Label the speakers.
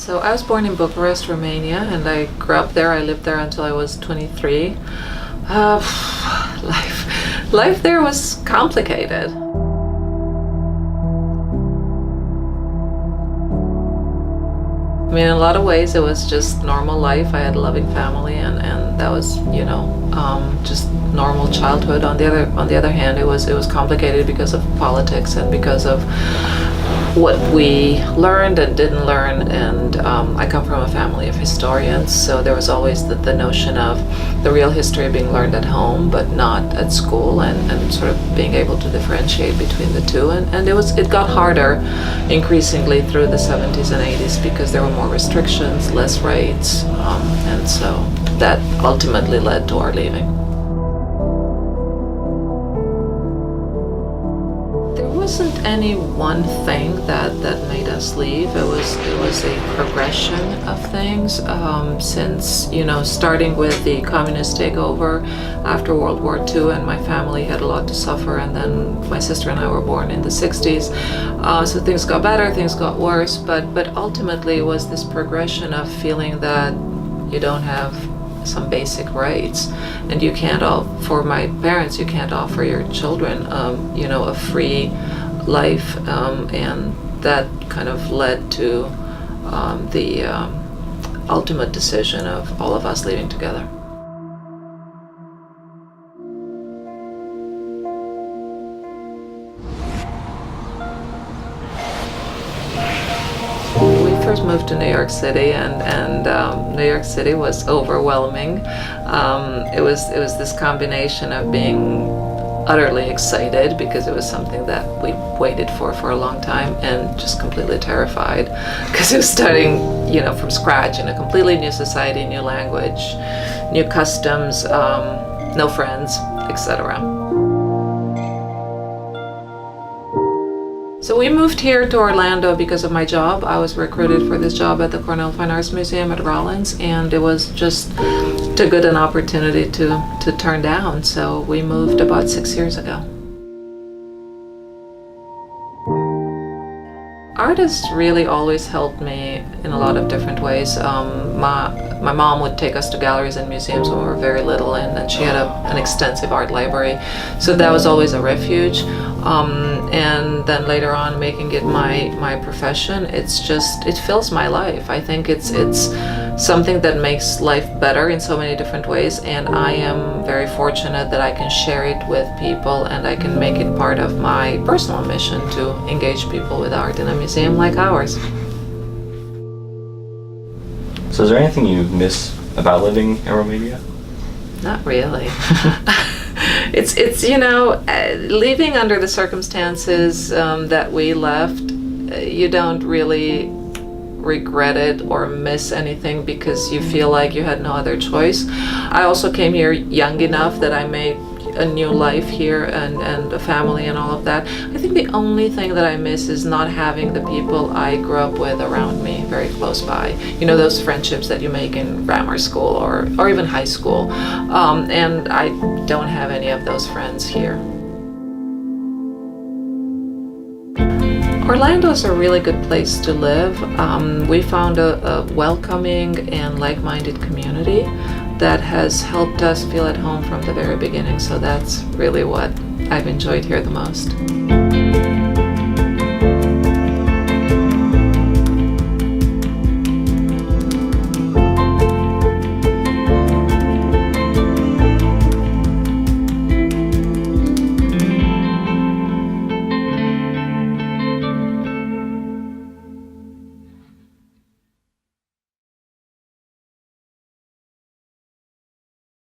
Speaker 1: So I was born in Bucharest, Romania, and I grew up there. I lived there until I was 23. Life there was complicated. I mean, in a lot of ways, it was just normal life. I had a loving family, and that was, just normal childhood. On the other hand, it was complicated because of politics and because of what we learned and didn't learn. And I come from a family of historians, so there was always the notion of the real history being learned at home, but not at school, and sort of being able to differentiate between the two. And it got harder increasingly through the 70s and 80s because there were more restrictions, less rights, and so that ultimately led to our leaving. There wasn't any one thing that made us leave. It was a progression of things, since, starting with the communist takeover after World War II, and my family had a lot to suffer, and then my sister and I were born in the 60s. So things got better, things got worse, but ultimately it was this progression of feeling that you don't have some basic rights, and you can't for my parents, you can't offer your children a free life, and that kind of led to the ultimate decision of all of us leaving together. First moved to New York City, and New York City was overwhelming. It was this combination of being utterly excited because it was something that we waited for a long time, and just completely terrified because it was starting from scratch in a completely new society, new language, new customs, no friends, etc. So we moved here to Orlando because of my job. I was recruited for this job at the Cornell Fine Arts Museum at Rollins, and it was just too good an opportunity to turn down. So we moved about 6 years ago. Art has really always helped me in a lot of different ways. My mom would take us to galleries and museums when we were very little, and she had an extensive art library, so that was always a refuge. And then later on, making it my profession, it fills my life. I think it's something that makes life better in so many different ways, and I am very fortunate that I can share it with people, and I can make it part of my personal mission to engage people with art in a museum like ours.
Speaker 2: So is there anything you miss about living in Romania?
Speaker 1: Not really. It's leaving under the circumstances that we left, you don't really regret it or miss anything because you feel like you had no other choice. I also came here young enough that I made a new life here and a family and all of that. I think the only thing that I miss is not having the people I grew up with around me very close by. Those friendships that you make in grammar school or even high school. And I don't have any of those friends here. Orlando is a really good place to live. We found a welcoming and like-minded community that has helped us feel at home from the very beginning, so that's really what I've enjoyed here the most.